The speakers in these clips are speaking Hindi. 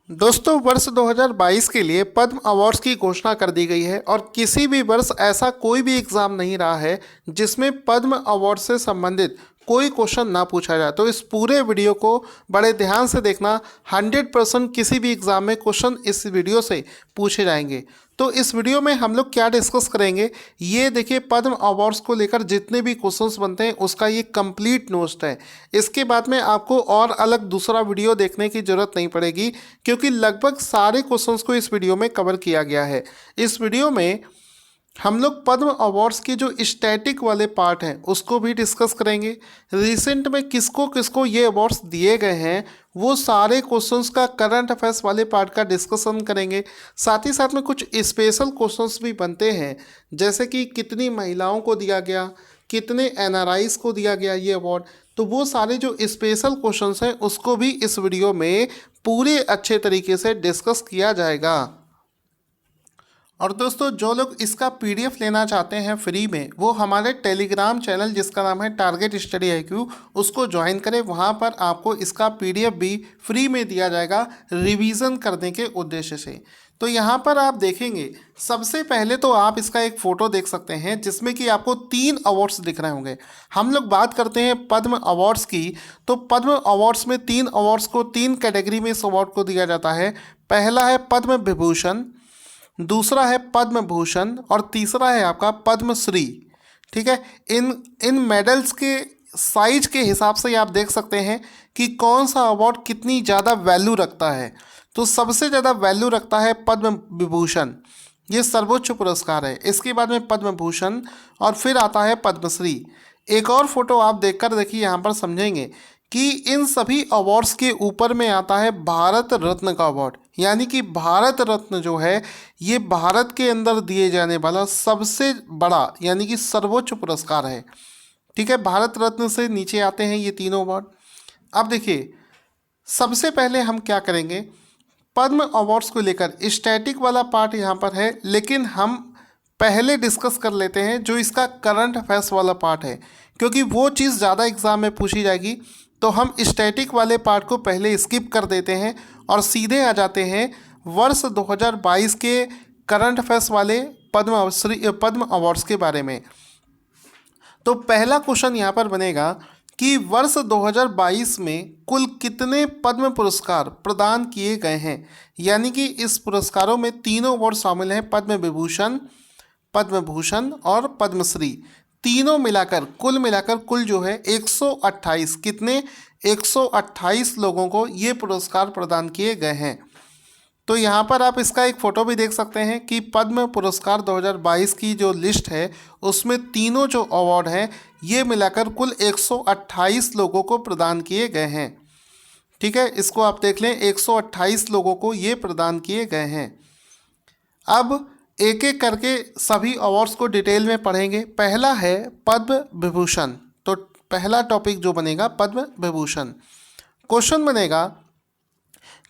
दोस्तों वर्ष 2022 के लिए पद्म अवार्ड्स की घोषणा कर दी गई है और किसी भी वर्ष ऐसा कोई भी एग्ज़ाम नहीं रहा है जिसमें पद्म अवार्ड से संबंधित कोई क्वेश्चन ना पूछा जाए। तो इस पूरे वीडियो को बड़े ध्यान से देखना। 100% किसी भी एग्ज़ाम में क्वेश्चन इस वीडियो से पूछे जाएंगे। तो इस वीडियो में हम लोग क्या डिस्कस करेंगे, ये देखिए पद्म अवार्ड्स को लेकर जितने भी क्वेश्चंस बनते हैं उसका ये कंप्लीट नोट्स है। इसके बाद में आपको और अलग दूसरा वीडियो देखने की ज़रूरत नहीं पड़ेगी क्योंकि लगभग सारे क्वेश्चंस को इस वीडियो में कवर किया गया है। इस वीडियो में हम लोग पद्म अवार्ड्स के जो स्टैटिक वाले पार्ट हैं उसको भी डिस्कस करेंगे। रिसेंट में किसको किसको ये अवार्ड्स दिए गए हैं वो सारे क्वेश्चंस का करंट अफेयर्स वाले पार्ट का डिस्कशन करेंगे। साथ ही साथ में कुछ स्पेशल क्वेश्चंस भी बनते हैं, जैसे कि कितनी महिलाओं को दिया गया, कितने एनआरआईज को दिया गया ये अवार्ड। तो वो सारे जो स्पेशल क्वेश्चंस हैं उसको भी इस वीडियो में पूरे अच्छे तरीके से डिस्कस किया जाएगा। और दोस्तों जो लोग इसका पीडीएफ लेना चाहते हैं फ्री में, वो हमारे टेलीग्राम चैनल जिसका नाम है टारगेट स्टडी IQ उसको ज्वाइन करें। वहाँ पर आपको इसका पीडीएफ भी फ्री में दिया जाएगा रिवीजन करने के उद्देश्य से। तो यहाँ पर आप देखेंगे, सबसे पहले तो आप इसका एक फ़ोटो देख सकते हैं जिसमें कि आपको 3 अवार्ड्स दिख रहे होंगे। हम लोग बात करते हैं पद्म अवार्ड्स की, तो पद्म अवार्ड्स में 3 अवार्ड्स को 3 कैटेगरी में इस अवार्ड को दिया जाता है। पहला है पद्म विभूषण, दूसरा है पद्म भूषण और तीसरा है आपका पद्मश्री। ठीक है, इन इन मेडल्स के साइज के हिसाब से आप देख सकते हैं कि कौन सा अवार्ड कितनी ज़्यादा वैल्यू रखता है। तो सबसे ज़्यादा वैल्यू रखता है पद्म विभूषण, ये सर्वोच्च पुरस्कार है। इसके बाद में पद्म भूषण और फिर आता है पद्मश्री। एक और फोटो आप देखकर देखिए, यहाँ पर समझेंगे कि इन सभी अवार्ड्स के ऊपर में आता है भारत रत्न का अवार्ड। यानी कि भारत रत्न जो है ये भारत के अंदर दिए जाने वाला सबसे बड़ा यानी कि सर्वोच्च पुरस्कार है। ठीक है, भारत रत्न से नीचे आते हैं ये तीनों अवार्ड। अब देखिए, सबसे पहले हम क्या करेंगे, पद्म अवार्ड्स को लेकर स्टैटिक वाला पार्ट यहाँ पर है, लेकिन हम पहले डिस्कस कर लेते हैं जो इसका करंट अफेयर्स वाला पार्ट है, क्योंकि वो चीज़ ज़्यादा एग्जाम में पूछी जाएगी। तो हम स्टैटिक वाले पार्ट को पहले स्किप कर देते हैं और सीधे आ जाते हैं वर्ष 2022 के करंट अफेयर्स वाले पद्म अवार्ड्स के बारे में। तो पहला क्वेश्चन यहाँ पर बनेगा कि वर्ष 2022 में कुल कितने पद्म पुरस्कार प्रदान किए गए हैं। यानी कि इस पुरस्कारों में तीनों अवार्ड शामिल हैं, पद्म विभूषण, पद्म भूषण और पद्मश्री। तीनों मिलाकर कुल जो है 128, कितने 128 लोगों को ये पुरस्कार प्रदान किए गए हैं। तो यहाँ पर आप इसका एक फ़ोटो भी देख सकते हैं कि पद्म पुरस्कार 2022 की जो लिस्ट है उसमें तीनों जो अवार्ड हैं ये मिलाकर कुल 128 लोगों को प्रदान किए गए हैं। ठीक है, इसको आप देख लें, 128 लोगों को ये प्रदान किए गए हैं। अब एक एक करके सभी अवार्ड्स को डिटेल में पढ़ेंगे। पहला है पद्म विभूषण। तो पहला टॉपिक जो बनेगा पद्म विभूषण। क्वेश्चन बनेगा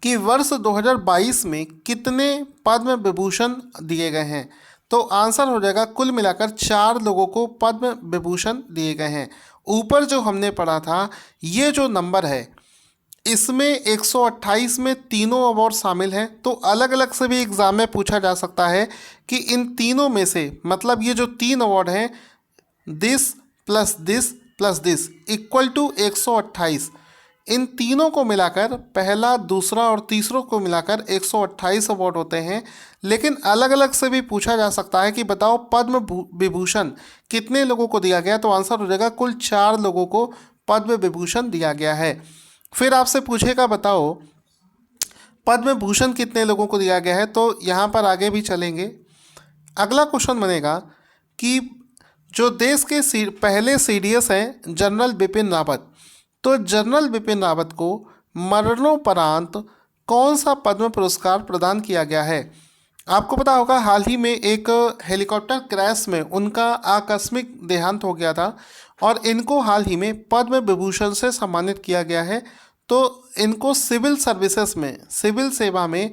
कि वर्ष 2022 में कितने पद्म विभूषण दिए गए हैं। तो आंसर हो जाएगा कुल मिलाकर 4 लोगों को पद्म विभूषण दिए गए हैं। ऊपर जो हमने पढ़ा था ये जो नंबर है इसमें 128 में तीनों अवार्ड शामिल हैं। तो अलग अलग से भी एग्ज़ाम में पूछा जा सकता है कि इन तीनों में से, मतलब ये जो 3 अवार्ड हैं, this plus this plus this equal to 128, इन तीनों को मिलाकर पहला, दूसरा और तीसरों को मिलाकर 128 अवार्ड होते हैं। लेकिन अलग अलग से भी पूछा जा सकता है कि बताओ पद्म विभूषण कितने लोगों को दिया गया। तो आंसर हो जाएगा कुल 4 लोगों को पद्म विभूषण दिया गया है। फिर आपसे पूछेगा बताओ पद्म भूषण कितने लोगों को दिया गया है। तो यहाँ पर आगे भी चलेंगे। अगला क्वेश्चन बनेगा कि जो देश के पहले CDS हैं जनरल बिपिन रावत, तो जनरल बिपिन रावत को मरणोपरांत कौन सा पद्म पुरस्कार प्रदान किया गया है। आपको पता होगा हाल ही में एक हेलीकॉप्टर क्रैश में उनका आकस्मिक देहांत हो गया था और इनको हाल ही में पद्म विभूषण से सम्मानित किया गया है। तो इनको सिविल सर्विसेज में, सिविल सेवा में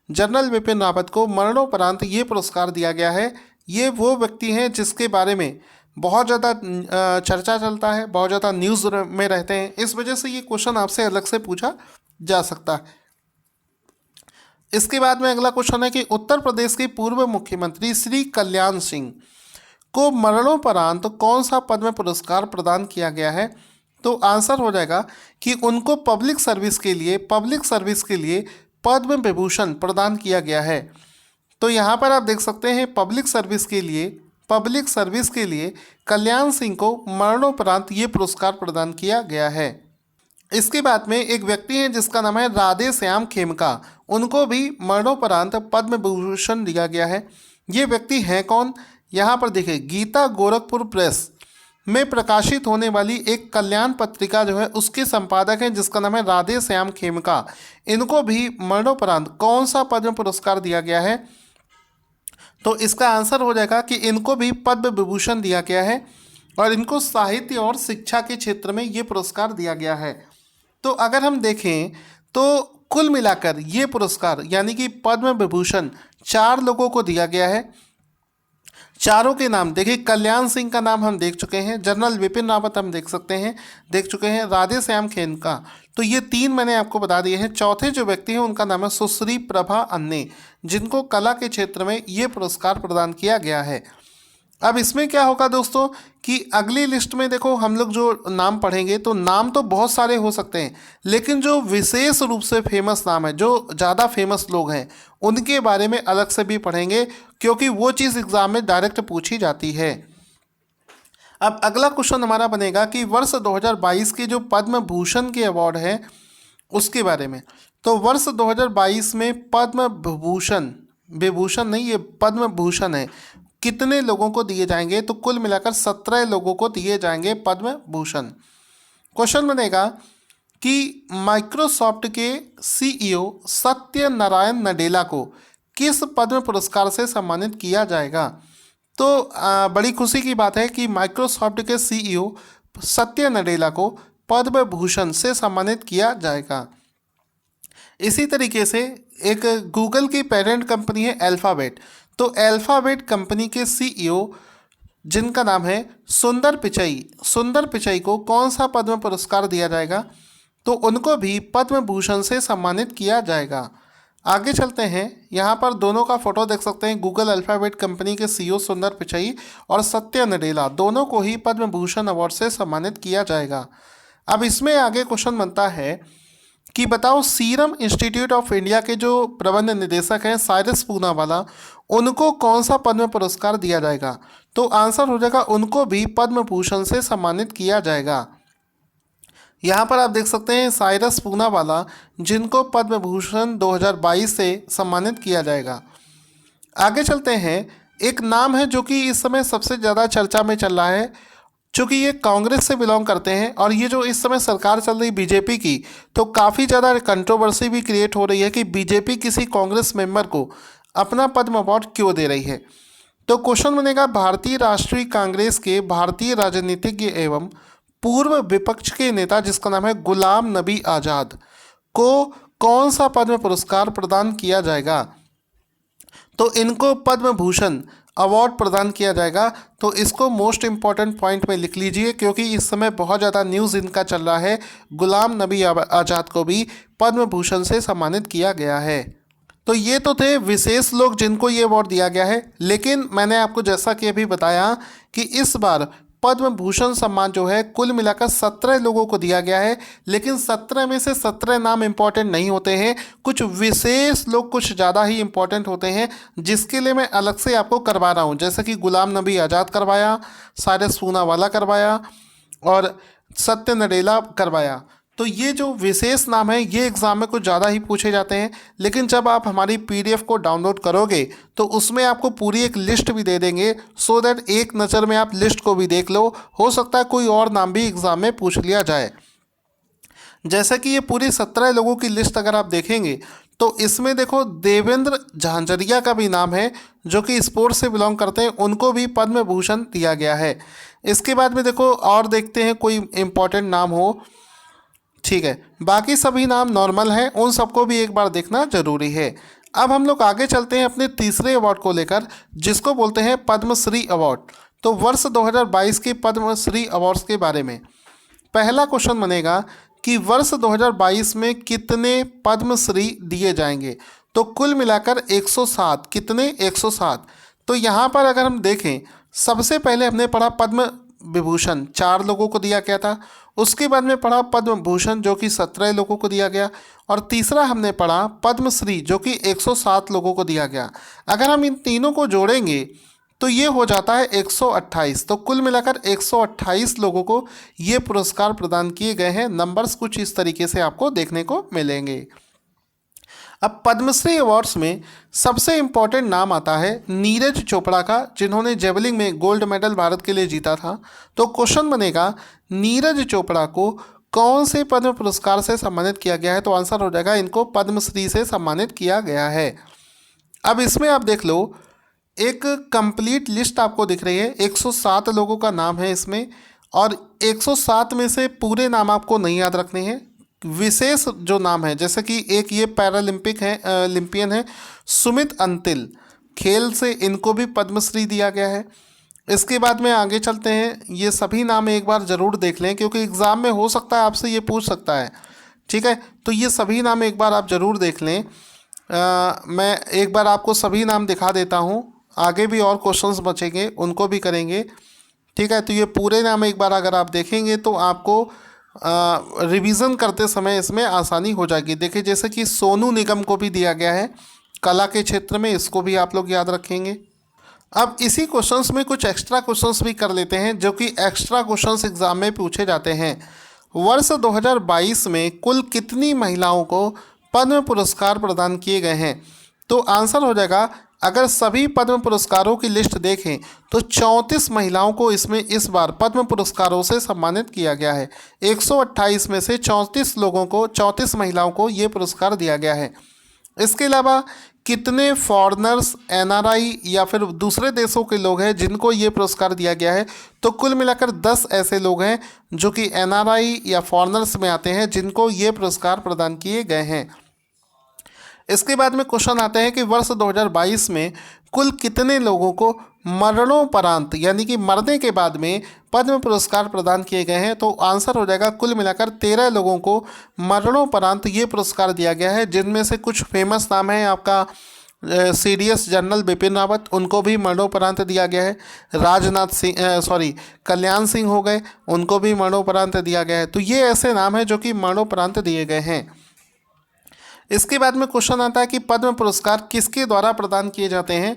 जनरल बिपिन रावत को मरणोपरांत ये पुरस्कार दिया गया है। ये वो व्यक्ति हैं जिसके बारे में बहुत ज़्यादा चर्चा चलता है, बहुत ज़्यादा न्यूज़ में रहते हैं। इस वजह से ये क्वेश्चन आपसे अलग से पूछा जा सकता है। इसके बाद में अगला क्वेश्चन है कि उत्तर प्रदेश के पूर्व मुख्यमंत्री श्री कल्याण सिंह को मरणोपरांत कौन सा पद्म पुरस्कार प्रदान किया गया है? तो आंसर हो जाएगा कि उनको पब्लिक सर्विस के लिए पद्म विभूषण प्रदान किया गया है। तो यहाँ पर आप देख सकते हैं पब्लिक सर्विस के लिए कल्याण सिंह को मरणोपरांत ये पुरस्कार प्रदान किया गया है। इसके बाद में एक व्यक्ति हैं जिसका नाम है राधे श्याम खेमका, उनको भी मरणोपरांत पद्म विभूषण दिया गया है। ये व्यक्ति हैं कौन? यहाँ पर देखिए, गीता गोरखपुर प्रेस में प्रकाशित होने वाली एक कल्याण पत्रिका जो है उसके संपादक हैं जिसका नाम है राधे श्याम खेमका। इनको भी मरणोपरांत कौन सा पद्म पुरस्कार दिया गया है? तो इसका आंसर हो जाएगा कि इनको भी पद्म विभूषण दिया गया है और इनको साहित्य और शिक्षा के क्षेत्र में ये पुरस्कार दिया गया है। तो अगर हम देखें तो कुल मिलाकर ये पुरस्कार यानी कि पद्म विभूषण 4 लोगों को दिया गया है। चारों के नाम देखिए, कल्याण सिंह का नाम हम देख चुके हैं, जनरल विपिन रावत हम देख चुके हैं, राधे श्याम खेमका, तो ये 3 मैंने आपको बता दिए हैं। चौथे जो व्यक्ति हैं उनका नाम है सुश्री प्रभा अन्ने, जिनको कला के क्षेत्र में ये पुरस्कार प्रदान किया गया है। अब इसमें क्या होगा दोस्तों कि अगली लिस्ट में देखो हम लोग जो नाम पढ़ेंगे तो नाम तो बहुत सारे हो सकते हैं, लेकिन जो विशेष रूप से फेमस नाम है, जो ज़्यादा फेमस लोग हैं, उनके बारे में अलग से भी पढ़ेंगे क्योंकि वो चीज़ एग्ज़ाम में डायरेक्ट पूछी जाती है। अब अगला क्वेश्चन हमारा बनेगा कि वर्ष 2022 के जो पद्म भूषण के अवार्ड हैं उसके बारे में। तो वर्ष 2022 में पद्म विभूषण नहीं, ये पद्म भूषण है, कितने लोगों को दिए जाएंगे? तो कुल मिलाकर 17 लोगों को दिए जाएंगे पद्म भूषण। क्वेश्चन बनेगा कि माइक्रोसॉफ्ट के सीईओ सत्य नारायण नडेला को किस पद्म पुरस्कार से सम्मानित किया जाएगा? तो बड़ी खुशी की बात है कि माइक्रोसॉफ्ट के सीईओ सत्य नडेला को पद्म भूषण से सम्मानित किया जाएगा। इसी तरीके से एक गूगल की पेरेंट कंपनी है अल्फ़ाबेट, तो अल्फ़ाबेट कंपनी के सीईओ जिनका नाम है सुंदर पिचई को कौन सा पद्म पुरस्कार दिया जाएगा? तो उनको भी पद्म भूषण से सम्मानित किया जाएगा। आगे चलते हैं, यहाँ पर दोनों का फोटो देख सकते हैं, गूगल अल्फ़ाबेट कंपनी के सीईओ सुंदर पिचई और सत्य नडेला, दोनों को ही पद्म भूषण अवार्ड से सम्मानित किया जाएगा। अब इसमें आगे क्वेश्चन बनता है कि बताओ सीरम इंस्टीट्यूट ऑफ इंडिया के जो प्रबंध निदेशक हैं साइरस पूनावाला, उनको कौन सा पद्म पुरस्कार दिया जाएगा? तो आंसर हो जाएगा उनको भी पद्म भूषण से सम्मानित किया जाएगा। यहाँ पर आप देख सकते हैं साइरस पूनावाला, जिनको पद्म भूषण 2022 से सम्मानित किया जाएगा। आगे चलते हैं, एक नाम है जो कि इस समय सबसे ज़्यादा चर्चा में चल रहा है, चूँकि ये कांग्रेस से बिलोंग करते हैं और ये जो इस समय सरकार चल रही बीजेपी की, तो काफ़ी ज़्यादा कंट्रोवर्सी भी क्रिएट हो रही है कि बीजेपी किसी कांग्रेस मेंबर को अपना पद्म अवार्ड क्यों दे रही है। तो क्वेश्चन बनेगा, भारतीय राष्ट्रीय कांग्रेस के भारतीय राजनीतिज्ञ एवं पूर्व विपक्ष के नेता जिसका नाम है गुलाम नबी आज़ाद को कौन सा पद्म पुरस्कार प्रदान किया जाएगा? तो इनको पद्म भूषण अवार्ड प्रदान किया जाएगा। तो इसको मोस्ट इम्पॉर्टेंट पॉइंट में लिख लीजिए क्योंकि इस समय बहुत ज़्यादा न्यूज़ इनका चल रहा है। गुलाम नबी आज़ाद को भी पद्म भूषण से सम्मानित किया गया है। तो ये तो थे विशेष लोग जिनको ये अवार्ड दिया गया है, लेकिन मैंने आपको जैसा कि अभी बताया कि इस बार पद्म भूषण सम्मान जो है कुल मिलाकर 17 लोगों को दिया गया है, लेकिन 17 में से 17 नाम इम्पॉर्टेंट नहीं होते हैं, कुछ विशेष लोग कुछ ज़्यादा ही इम्पॉर्टेंट होते हैं, जिसके लिए मैं अलग से आपको करवा रहा हूँ। जैसे कि गुलाम नबी आज़ाद करवाया, साइरस पूनावाला करवाया और सत्य नडेला करवाया। तो ये जो विशेष नाम है ये एग्ज़ाम में कुछ ज़्यादा ही पूछे जाते हैं, लेकिन जब आप हमारी पीडीएफ को डाउनलोड करोगे तो उसमें आपको पूरी एक लिस्ट भी दे देंगे, सो दैट एक नज़र में आप लिस्ट को भी देख लो। हो सकता है कोई और नाम भी एग्ज़ाम में पूछ लिया जाए। जैसे कि ये पूरी 17 लोगों की लिस्ट अगर आप देखेंगे तो इसमें देखो देवेंद्र झांझरिया का भी नाम है जो कि स्पोर्ट्स से बिलोंग करते हैं, उनको भी पद्म भूषण दिया गया है। इसके बाद में देखो और देखते हैं कोई इम्पोर्टेंट नाम हो, ठीक है, बाकी सभी नाम नॉर्मल हैं, उन सबको भी एक बार देखना जरूरी है। अब हम लोग आगे चलते हैं अपने तीसरे अवार्ड को लेकर, जिसको बोलते हैं पद्मश्री अवार्ड। तो वर्ष 2022 के पद्मश्री अवार्ड्स के बारे में पहला क्वेश्चन बनेगा कि वर्ष 2022 में कितने पद्मश्री दिए जाएंगे? तो कुल मिलाकर 107, कितने 107। तो यहाँ पर अगर हम देखें, सबसे पहले हमने पढ़ा पद्म विभूषण 4 लोगों को दिया गया था, उसके बाद में पढ़ा पद्म भूषण जो कि 17 लोगों को दिया गया, और तीसरा हमने पढ़ा पद्मश्री जो कि 107 लोगों को दिया गया। अगर हम इन तीनों को जोड़ेंगे तो ये हो जाता है 128। तो कुल मिलाकर 128 लोगों को ये पुरस्कार प्रदान किए गए हैं। नंबर्स कुछ इस तरीके से आपको देखने को मिलेंगे। अब पद्मश्री अवार्ड्स में सबसे इम्पोर्टेंट नाम आता है नीरज चोपड़ा का, जिन्होंने जेवलिंग में गोल्ड मेडल भारत के लिए जीता था। तो क्वेश्चन बनेगा, नीरज चोपड़ा को कौन से पद्म पुरस्कार से सम्मानित किया गया है? तो आंसर हो जाएगा, इनको पद्मश्री से सम्मानित किया गया है। अब इसमें आप देख लो, एक कंप्लीट लिस्ट आपको दिख रही है, 107 लोगों का नाम है इसमें, और 107 में से पूरे नाम आपको नहीं याद रखने हैं, विशेष जो नाम है, जैसे कि एक ये पैरालंपिक है, ओलंपियन है सुमित अंतिल, खेल से इनको भी पद्मश्री दिया गया है। इसके बाद में आगे चलते हैं, ये सभी नाम एक बार ज़रूर देख लें क्योंकि एग्ज़ाम में हो सकता है आपसे ये पूछ सकता है, ठीक है। तो ये सभी नाम एक बार आप ज़रूर देख लें। मैं एक बार आपको सभी नाम दिखा देता हूँ, आगे भी और क्वेश्चंस बचेंगे उनको भी करेंगे, ठीक है। तो ये पूरे नाम एक बार अगर आप देखेंगे तो आपको रिवीजन करते समय इसमें आसानी हो जाएगी। देखिए, जैसे कि सोनू निगम को भी दिया गया है कला के क्षेत्र में, इसको भी आप लोग याद रखेंगे। अब इसी क्वेश्चंस में कुछ एक्स्ट्रा क्वेश्चंस भी कर लेते हैं जो कि एक्स्ट्रा क्वेश्चंस एग्जाम में पूछे जाते हैं। वर्ष 2022 में कुल कितनी महिलाओं को पद्म पुरस्कार प्रदान किए गए हैं? तो आंसर हो जाएगा, अगर सभी पद्म पुरस्कारों की लिस्ट देखें तो 34 महिलाओं को इसमें इस बार पद्म पुरस्कारों से सम्मानित किया गया है। 128 में से 34 महिलाओं को ये पुरस्कार दिया गया है। इसके अलावा कितने फॉरेनर्स, एनआरआई या फिर दूसरे देशों के लोग हैं जिनको ये पुरस्कार दिया गया है? तो कुल मिलाकर 10 ऐसे लोग हैं जो कि एनआरआई या फॉरेनर्स में आते हैं जिनको ये पुरस्कार प्रदान किए गए हैं। इसके बाद में क्वेश्चन आते हैं कि वर्ष 2022 में कुल कितने लोगों को मरणोपरांत यानी कि मरने के बाद में पद्म पुरस्कार प्रदान किए गए हैं? तो आंसर हो जाएगा, कुल मिलाकर 13 लोगों को मरणोपरांत ये पुरस्कार दिया गया है, जिनमें से कुछ फेमस नाम है आपका सीडीएस जनरल बिपिन रावत, उनको भी मरणोपरांत दिया गया है। राजनाथ सिंह कल्याण सिंह हो गए, उनको भी मरणोपरांत दिया गया है। तो ये ऐसे नाम हैं जो कि मरणोपरांत दिए गए हैं। इसके बाद में क्वेश्चन आता है कि पद्म पुरस्कार किसके द्वारा प्रदान किए जाते हैं?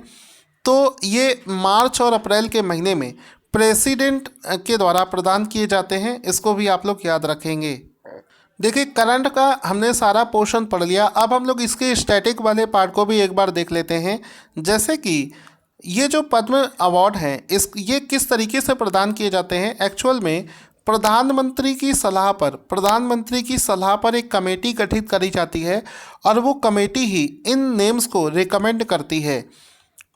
तो ये मार्च और अप्रैल के महीने में प्रेसिडेंट के द्वारा प्रदान किए जाते हैं, इसको भी आप लोग याद रखेंगे। देखिए, करंट का हमने सारा पोर्शन पढ़ लिया, अब हम लोग इसके स्टैटिक वाले पार्ट को भी एक बार देख लेते हैं। जैसे कि ये जो पद्म अवार्ड हैं ये किस तरीके से प्रदान किए जाते हैं? एक्चुअल में प्रधानमंत्री की सलाह पर एक कमेटी गठित करी जाती है और वो कमेटी ही इन नेम्स को रिकमेंड करती है,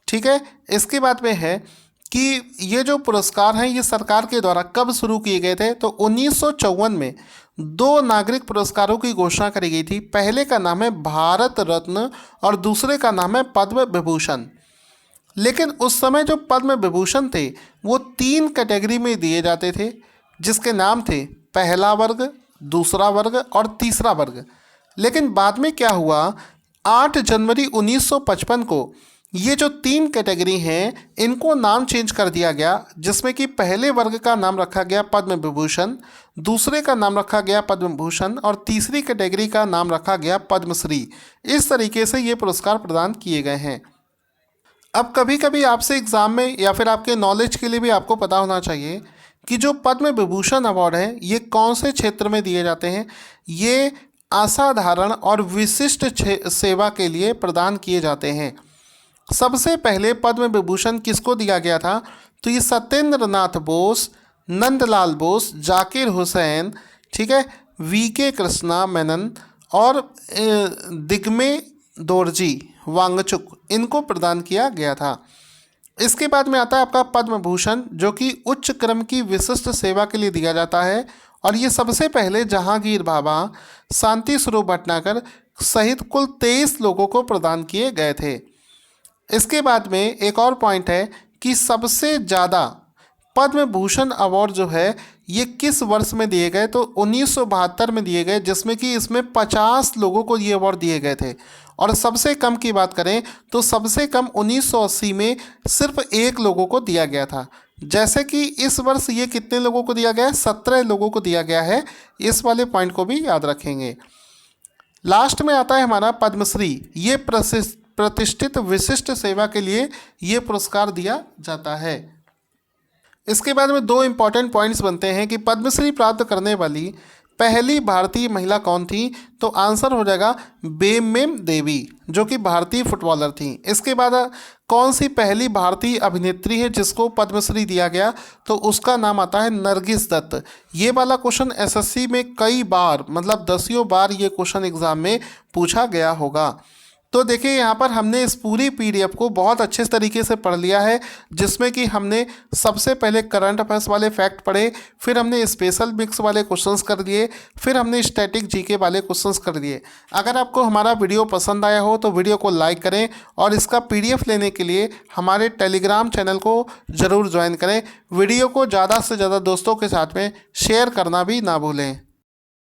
ठीक है। इसके बाद में है कि ये जो पुरस्कार हैं ये सरकार के द्वारा कब शुरू किए गए थे? तो 1954 में 2 नागरिक पुरस्कारों की घोषणा करी गई थी। पहले का नाम है भारत रत्न और दूसरे का नाम है पद्म विभूषण। लेकिन उस समय जो पद्म विभूषण थे वो 3 कैटेगरी में दिए जाते थे, जिसके नाम थे पहला वर्ग, दूसरा वर्ग और तीसरा वर्ग। लेकिन बाद में क्या हुआ, 8 जनवरी 1955 को ये जो 3 कैटेगरी हैं इनको नाम चेंज कर दिया गया, जिसमें कि पहले वर्ग का नाम रखा गया पद्म विभूषण, दूसरे का नाम रखा गया पद्म भूषण और तीसरी कैटेगरी का नाम रखा गया पद्मश्री। इस तरीके से ये पुरस्कार प्रदान किए गए हैं। अब कभी कभी आपसे एग्ज़ाम में या फिर आपके नॉलेज के लिए भी आपको पता होना चाहिए कि जो पद्म विभूषण अवार्ड है ये कौन से क्षेत्र में दिए जाते हैं। ये असाधारण और विशिष्ट सेवा के लिए प्रदान किए जाते हैं। सबसे पहले पद्म विभूषण किसको दिया गया था? तो ये सत्येंद्र नाथ बोस, नंदलाल बोस, जाकिर हुसैन, ठीक है, वीके कृष्णा मेनन और दिग्मे दोरजी वांगचुक, इनको प्रदान किया गया था। इसके बाद में आता है आपका पद्म भूषण, जो कि उच्च क्रम की विशिष्ट सेवा के लिए दिया जाता है और ये सबसे पहले जहांगीर बाबा, शांति स्वरूप भटनागर सहित कुल 23 लोगों को प्रदान किए गए थे। इसके बाद में एक और पॉइंट है कि सबसे ज़्यादा पद्म भूषण अवार्ड जो है ये किस वर्ष में दिए गए? तो 1972 में दिए गए, जिसमें कि इसमें 50 लोगों को ये अवार्ड दिए गए थे। और सबसे कम की बात करें तो सबसे कम 1980 में सिर्फ 1 लोगों को दिया गया था। जैसे कि इस वर्ष ये कितने लोगों को दिया गया है, 17 लोगों को दिया गया है। इस वाले पॉइंट को भी याद रखेंगे। लास्ट में आता है हमारा पद्मश्री। ये प्रतिष्ठित विशिष्ट सेवा के लिए ये पुरस्कार दिया जाता है। इसके बाद में 2 इम्पॉर्टेंट पॉइंट्स बनते हैं कि पद्मश्री प्राप्त करने वाली पहली भारतीय महिला कौन थी। तो आंसर हो जाएगा बेमेम देवी, जो कि भारतीय फुटबॉलर थी। इसके बाद कौन सी पहली भारतीय अभिनेत्री है जिसको पद्मश्री दिया गया, तो उसका नाम आता है नरगिस दत्त। ये वाला क्वेश्चन एसएससी में कई बार, मतलब दसियों बार ये क्वेश्चन एग्जाम में पूछा गया होगा। तो देखिए यहाँ पर हमने इस पूरी पीडीएफ को बहुत अच्छे तरीके से पढ़ लिया है, जिसमें कि हमने सबसे पहले करंट अफेयर्स वाले फैक्ट पढ़े, फिर हमने स्पेशल मिक्स वाले क्वेश्चंस कर दिए, फिर हमने स्टैटिक जीके वाले क्वेश्चंस कर दिए। अगर आपको हमारा वीडियो पसंद आया हो तो वीडियो को लाइक करें और इसका पीडीएफ लेने के लिए हमारे टेलीग्राम चैनल को ज़रूर ज्वाइन करें। वीडियो को ज़्यादा से ज़्यादा दोस्तों के साथ में शेयर करना भी ना भूलें।